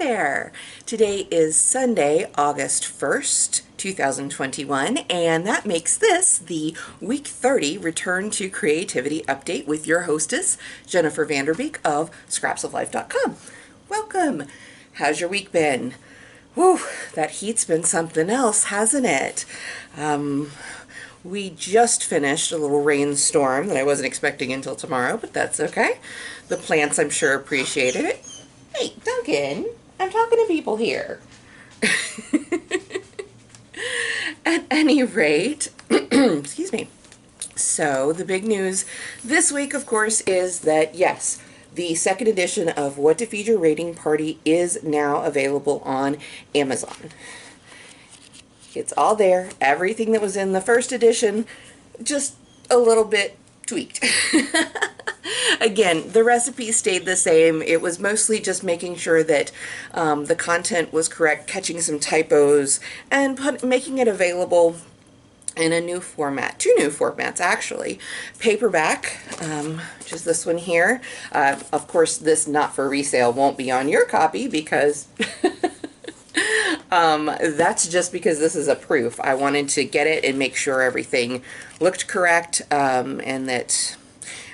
there! Today is Sunday, August 1st, 2021, and that makes this the Week 30 Return to Creativity Update with your hostess, Jennifer Vanderbeek of scrapsoflife.com. Welcome! How's your week been? Whew, that heat's been something else, hasn't it? We just finished a little rainstorm that I wasn't expecting until tomorrow, but that's okay. The plants, I'm sure, appreciated it. Hey, Duncan, I'm talking to people here. At any rate, excuse me. So the big news this week, of course, is that, yes, the second edition of What to Feed Your Raiding Party is now available on Amazon. It's all there. Everything that was in the first edition, just a little bit tweaked. Again, the recipe stayed the same. It was mostly just making sure that the content was correct, catching some typos, and making it available in a new format. Two new formats, actually. Paperback, which is this one here. Of course, this not for resale won't be on your copy because that's just because this is a proof. I wanted to get it and make sure everything looked correct, and that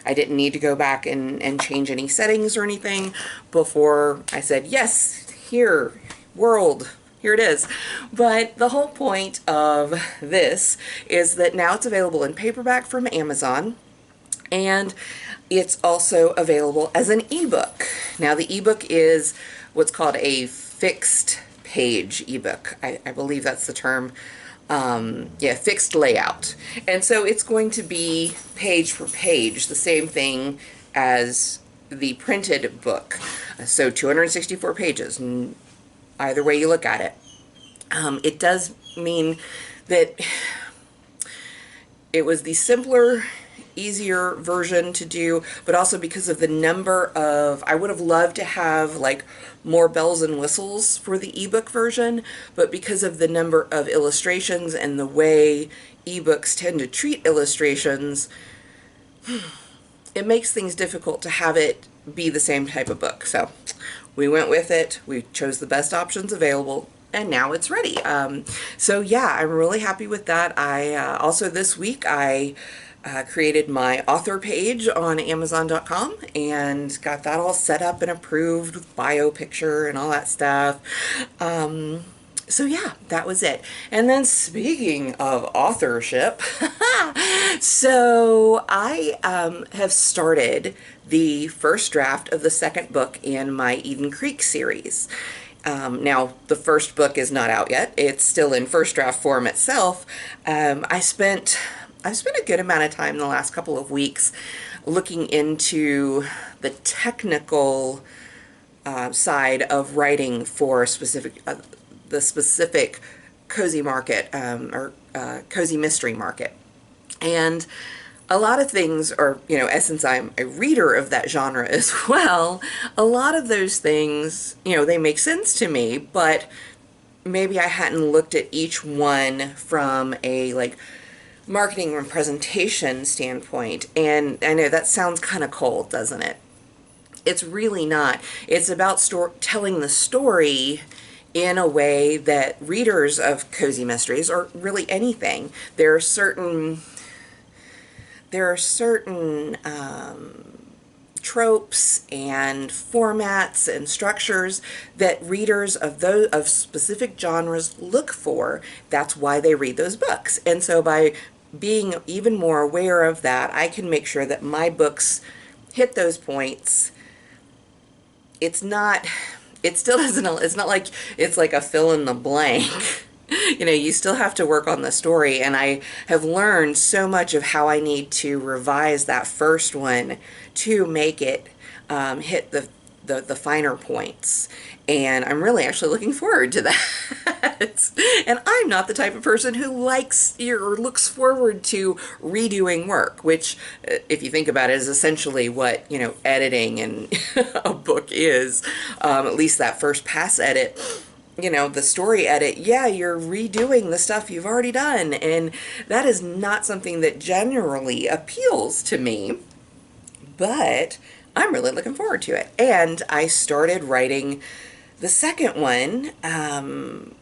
I didn't need to go back and change any settings or anything before I said, yes, here, world, here it is. But the whole point of this is that now it's available in paperback from Amazon, and it's also available as an ebook. Now the ebook is what's called a fixed page ebook. I believe that's the term. Yeah, fixed layout. And so it's going to be page for page, the same thing as the printed book. So 264 pages, either way you look at it. It does mean that it was the simpler, easier version to do, but also because of the number of, I would have loved to have like more bells and whistles for the ebook version, but because of the number of illustrations and the way ebooks tend to treat illustrations, it makes things difficult to have it be the same type of book. So we went with it, we chose the best options available, and now it's ready. So yeah, I'm really happy with that. I also this week I created my author page on Amazon.com and got that all set up and approved with bio picture and all that stuff. So yeah, that was it. And then speaking of authorship, so I have started the first draft of the second book in my Eden Creek series. Now, the first book is not out yet. It's still in first draft form itself. I've spent a good amount of time in the last couple of weeks looking into the technical side of writing for the specific cozy market, or cozy mystery market. And a lot of things are, since I'm a reader of that genre as well, a lot of those things, they make sense to me, but maybe I hadn't looked at each one from a, marketing and presentation standpoint. And I know that sounds kind of cold, doesn't it? It's really not. It's about telling the story in a way that readers of cozy mysteries, or really anything, there are certain tropes and formats and structures that readers of specific genres look for. That's why they read those books. And so by being even more aware of that, I can make sure that my books hit those points. It's not like it's like a fill in the blank. You still have to work on the story, and I have learned so much of how I need to revise that first one to make it hit the finer points. And I'm really actually looking forward to that. And I'm not the type of person who likes or looks forward to redoing work, which, if you think about it, is essentially what, editing and a book is. At least that first pass edit. The story edit, yeah, you're redoing the stuff you've already done, and that is not something that generally appeals to me, but I'm really looking forward to it. And I started writing The second one, and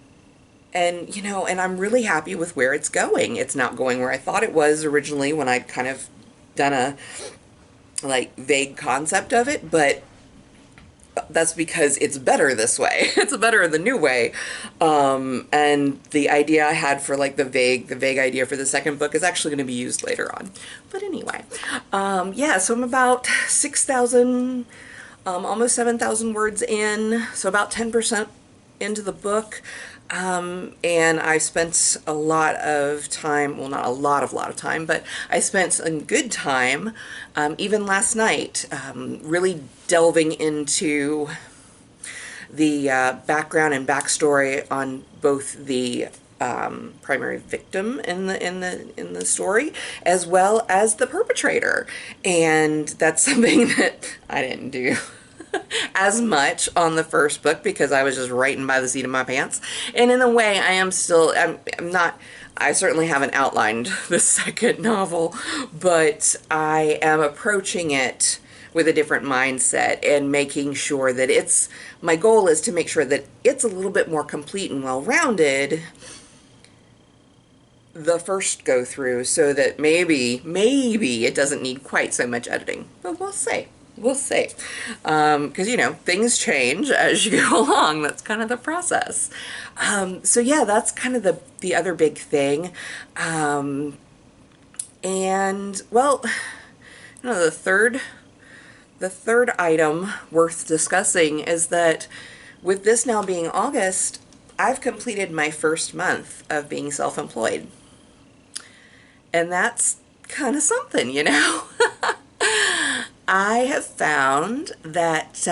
and I'm really happy with where it's going. It's not going where I thought it was originally when I'd kind of done a like vague concept of it, but that's because it's better this way. It's better in the new way. And the idea I had for like the vague idea for the second book is actually going to be used later on. But anyway, yeah, so I'm about 6,000, almost 7,000 words in, so about 10% into the book. And I spent a lot of time, well, not a lot of time, but I spent some good time, even last night, really delving into the background and backstory on both the primary victim in the story, as well as the perpetrator, and that's something that I didn't do as much on the first book because I was just writing by the seat of my pants. And in a way, I'm not, I certainly haven't outlined the second novel, but I am approaching it with a different mindset and making sure that my goal is to make sure that it's a little bit more complete and well-rounded the first go through, so that maybe it doesn't need quite so much editing, but we'll see. We'll see. Because, things change as you go along. That's kind of the process. So yeah, that's kind of the other big thing. And well, the third item worth discussing is that with this now being August, I've completed my first month of being self-employed. And that's kind of something, I have found that,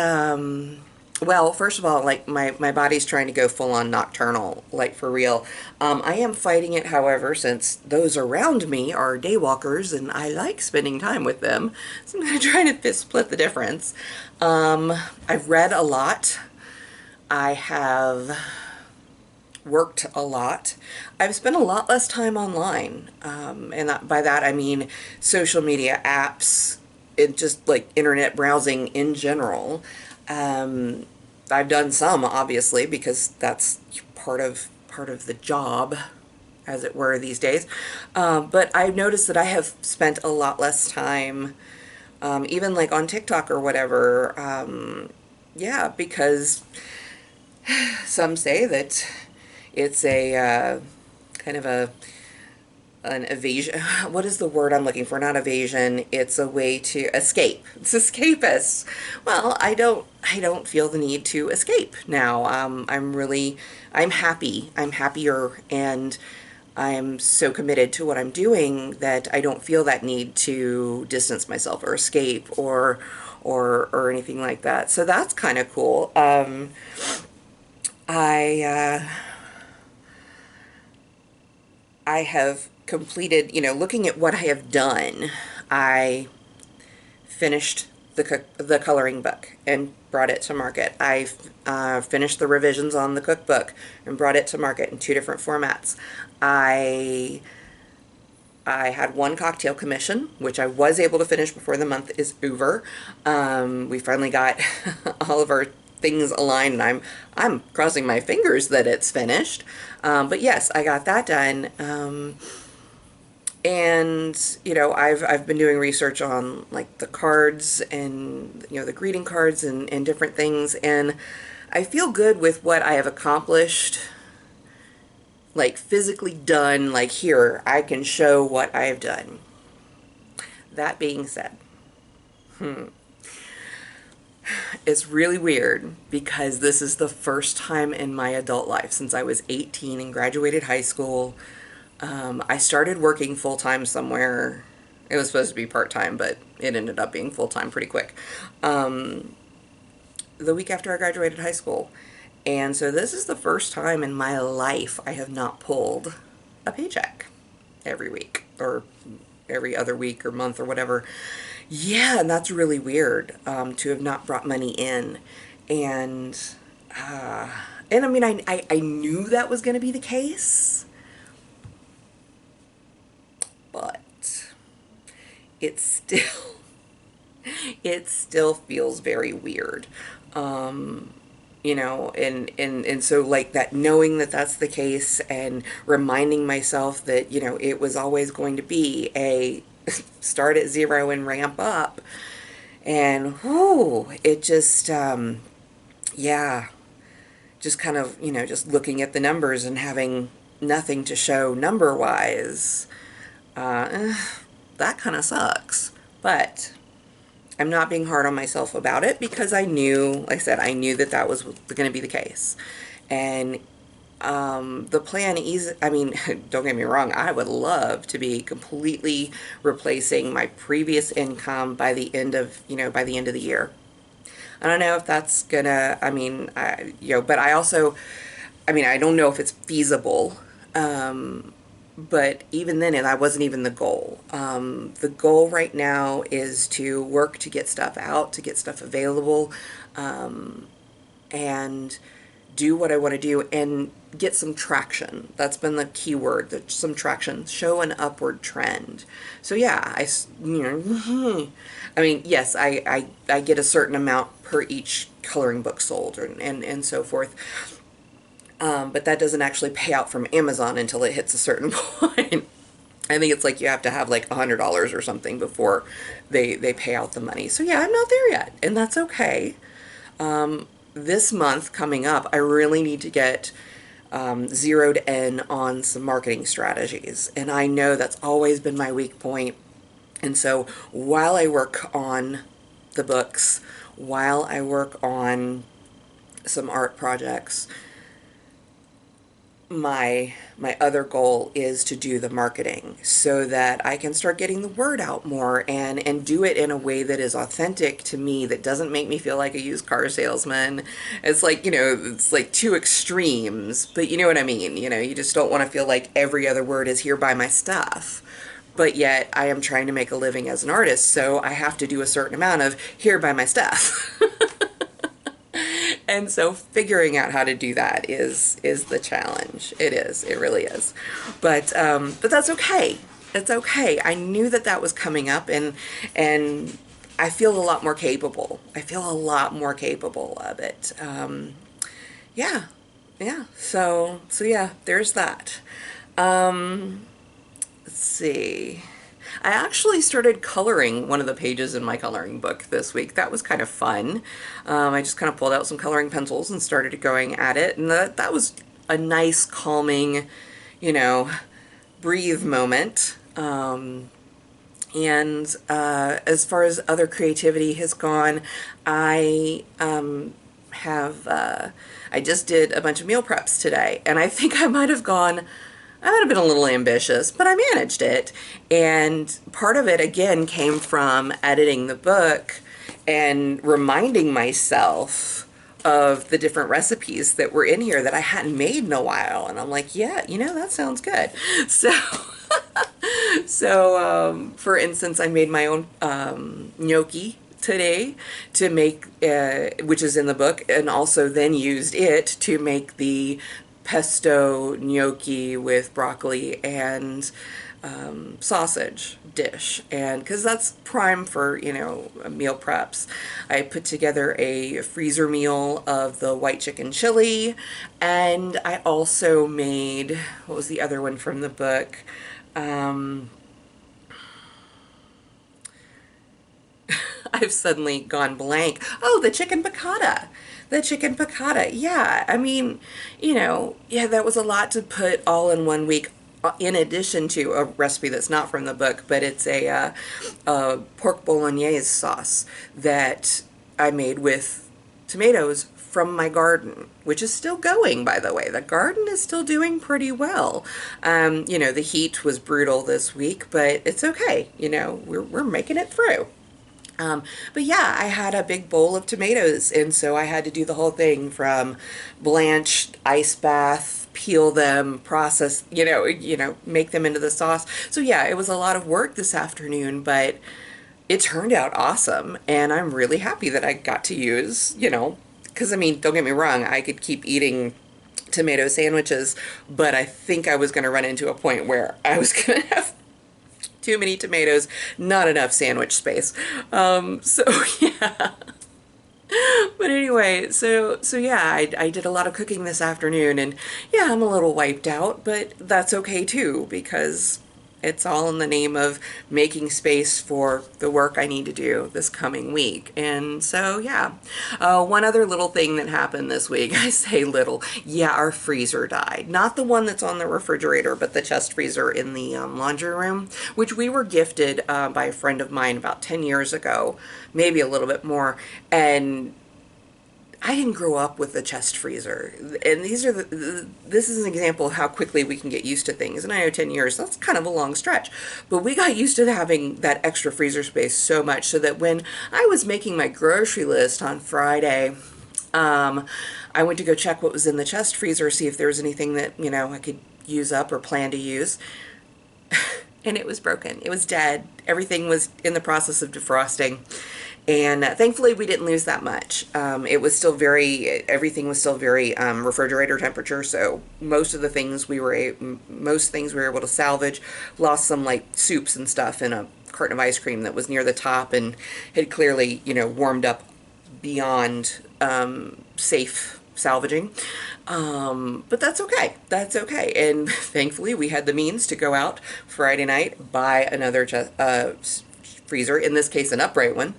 well, first of all, like my body's trying to go full on nocturnal, like for real. I am fighting it, however, since those around me are daywalkers and I like spending time with them. So I'm going to try to split the difference. I've read a lot. I have worked a lot. I've spent a lot less time online. And by that I mean social media apps, it just like internet browsing in general. I've done some, obviously, because that's part of the job, as it were, these days. But I've noticed that I have spent a lot less time, even like on TikTok or whatever. Yeah, because some say that it's a kind of an evasion. What is the word I'm looking for? Not evasion. It's a way to escape. It's escapist. Well, I don't feel the need to escape now. I'm happy. I'm happier, and I'm so committed to what I'm doing that I don't feel that need to distance myself or escape or anything like that. So that's kind of cool. I have completed, looking at what I have done, I finished the coloring book and brought it to market. I finished the revisions on the cookbook and brought it to market in 2 different formats. I had 1 cocktail commission, which I was able to finish before the month is over. We finally got all of our things aligned, and I'm crossing my fingers that it's finished. But yes, I got that done. And I've been doing research on like the cards and the greeting cards and different things, and I feel good with what I have accomplished, like physically done. Like, here, I can show what I have done. That being said, it's really weird because this is the first time in my adult life since I was 18 and graduated high school. I started working full-time somewhere. It was supposed to be part-time, but it ended up being full-time pretty quick. The week after I graduated high school. And so this is the first time in my life I have not pulled a paycheck every week or every other week or month or whatever. Yeah, and that's really weird, to have not brought money in. And I mean, I knew that was going to be the case, but it still feels very weird. and so like that, knowing that that's the case and reminding myself that, it was always going to be a start at zero and ramp up. And whoo, it just, yeah, just kind of, just looking at the numbers and having nothing to show number wise, uh, that kind of sucks. But I'm not being hard on myself about it because I knew, like I said, I knew that that was going to be the case. And the plan is, I mean, don't get me wrong, I would love to be completely replacing my previous income by the end of, by the end of the year. I don't know if that's gonna, I mean, but I also, I mean, I don't know if it's feasible. But even then, that wasn't even the goal. The goal right now is to work to get stuff out, to get stuff available, and do what I want to do and get some traction. That's been the key word, some traction, show an upward trend. So yeah, I mean, yes, I get a certain amount per each coloring book sold and so forth. But that doesn't actually pay out from Amazon until it hits a certain point. I think it's like you have to have like $100 or something before they pay out the money. So yeah, I'm not there yet, and that's okay. This month coming up, I really need to get zeroed in on some marketing strategies. And I know that's always been my weak point. And so while I work on the books, while I work on some art projects, my other goal is to do the marketing so that I can start getting the word out more and do it in a way that is authentic to me, that doesn't make me feel like a used car salesman. It's like, it's like two extremes, but you know what I mean? You just don't want to feel like every other word is "here, buy my stuff." But yet I am trying to make a living as an artist, so I have to do a certain amount of "here, buy my stuff." And so figuring out how to do that is the challenge. It is. It really is. But that's okay. It's okay. I knew that that was coming up, and I feel a lot more capable. I feel a lot more capable of it. Yeah. Yeah. So yeah, there's that. Let's see. I actually started coloring one of the pages in my coloring book this week. That was kind of fun. I just kind of pulled out some coloring pencils and started going at it, and that was a nice, calming, breathe moment. And as far as other creativity has gone, I I just did a bunch of meal preps today, and I think I might have been a little ambitious, but I managed it. And part of it, again, came from editing the book and reminding myself of the different recipes that were in here that I hadn't made in a while. And I'm like, yeah, that sounds good. So, for instance, I made my own gnocchi today to make, which is in the book, and also then used it to make the pesto gnocchi with broccoli and sausage dish. And because that's prime for meal preps, I put together a freezer meal of the white chicken chili, and I also made, what was the other one from the book, I've suddenly gone blank. Oh, the chicken piccata. The chicken piccata. Yeah, I mean, yeah, that was a lot to put all in one week, in addition to a recipe that's not from the book, but it's a pork Bolognese sauce that I made with tomatoes from my garden, which is still going, by the way. The garden is still doing pretty well. The heat was brutal this week, but it's okay. We're making it through. But yeah, I had a big bowl of tomatoes, and so I had to do the whole thing from blanch, ice bath, peel them, process, make them into the sauce. So yeah, it was a lot of work this afternoon, but it turned out awesome, and I'm really happy that I got to use, because I mean, don't get me wrong, I could keep eating tomato sandwiches, but I think I was going to run into a point where I was going to have too many tomatoes, not enough sandwich space. So yeah. But anyway, so yeah, I did a lot of cooking this afternoon, and yeah, I'm a little wiped out, but that's okay too, because it's all in the name of making space for the work I need to do this coming week. And so, yeah. One other little thing that happened this week, I say little, yeah, our freezer died. Not the one that's on the refrigerator, but the chest freezer in the laundry room, which we were gifted by a friend of mine about 10 years ago, maybe a little bit more. And I didn't grow up with a chest freezer, and this is an example of how quickly we can get used to things. And I know 10 years, that's kind of a long stretch, but we got used to having that extra freezer space so much so that when I was making my grocery list on Friday, I went to go check what was in the chest freezer, see if there was anything that, I could use up or plan to use. And it was broken. It was dead. Everything was in the process of defrosting. And thankfully, we didn't lose that much. It was still everything was still very refrigerator temperature. So most things we were able to salvage. Lost some like soups and stuff in a carton of ice cream that was near the top and had clearly, warmed up beyond safe salvaging. But that's okay. That's okay. And thankfully, we had the means to go out Friday night, buy another freezer, in this case, an upright one.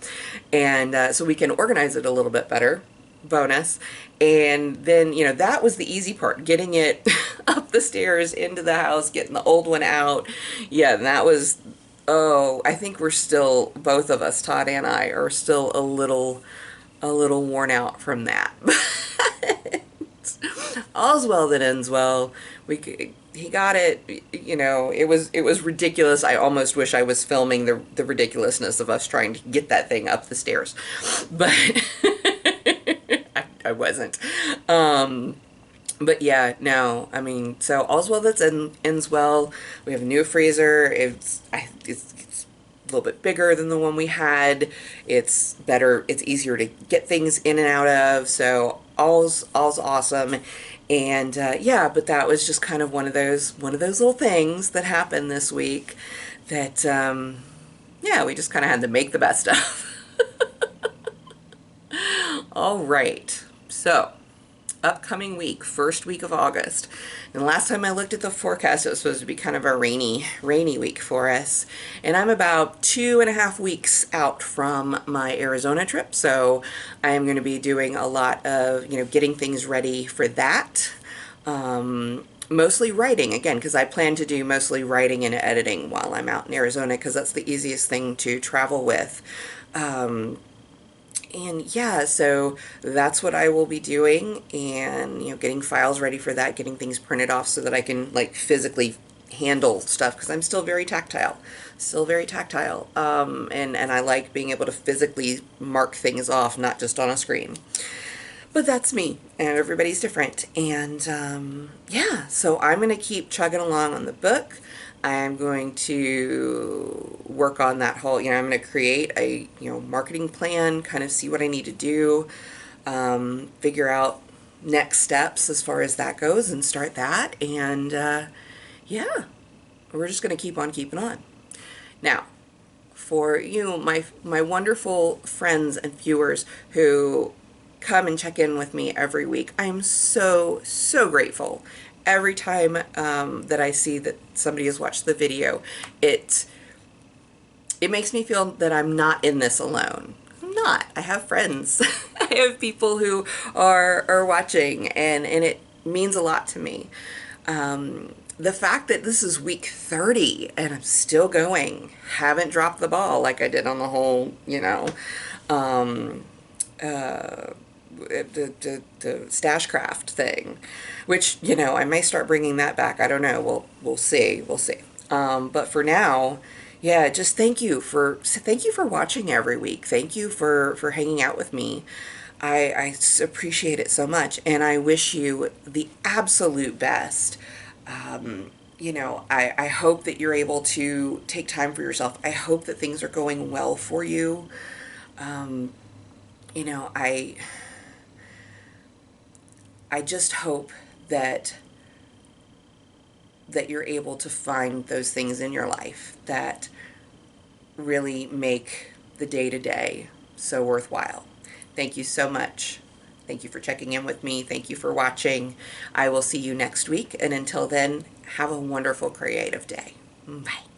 And so we can organize it a little bit better. Bonus. And then, that was the easy part, getting it up the stairs into the house, getting the old one out. Yeah, and that was, I think we're still, both of us, Todd and I, are still a little worn out from that. All's well that ends well. He got it. It was ridiculous. I almost wish I was filming the ridiculousness of us trying to get that thing up the stairs, but I wasn't. But yeah, no. I mean, so all's well that ends well. We have a new freezer. It's a little bit bigger than the one we had. It's better. It's easier to get things in and out of. So all's awesome. And yeah, but that was just kind of one of those little things that happened this week that yeah, we just kind of had to make the best of. All right. So, upcoming week, first week of August. And last time I looked at the forecast, it was supposed to be kind of a rainy week for us. And I'm about 2.5 weeks out from my Arizona trip, so I am going to be doing a lot of, getting things ready for that. Mostly writing, again, because I plan to do mostly writing and editing while I'm out in Arizona, because that's the easiest thing to travel with. And yeah, so that's what I will be doing, and getting files ready for that, getting things printed off so that I can like physically handle stuff, because I'm still very tactile. And I like being able to physically mark things off, not just on a screen. But that's me, and everybody's different. And yeah, so I'm going to keep chugging along on the book. I'm going to work on that whole, I'm going to create a, marketing plan, kind of see what I need to do, figure out next steps as far as that goes and start that. And yeah, we're just going to keep on keeping on. Now, for you, my wonderful friends and viewers who come and check in with me every week, I'm so grateful. Every time that I see that somebody has watched the video, it makes me feel that I'm not in this alone. I'm not. I have friends. I have people who are watching, and it means a lot to me. The fact that this is week 30 and I'm still going, haven't dropped the ball like I did on the whole, the Stashcraft thing, which, I may start bringing that back. I don't know. We'll see. But for now, yeah, just thank you for watching every week. Thank you for hanging out with me. I appreciate it so much, and I wish you the absolute best. I hope that you're able to take time for yourself. I hope that things are going well for you. I just hope that you're able to find those things in your life that really make the day-to-day so worthwhile. Thank you so much. Thank you for checking in with me. Thank you for watching. I will see you next week. And until then, have a wonderful creative day. Bye.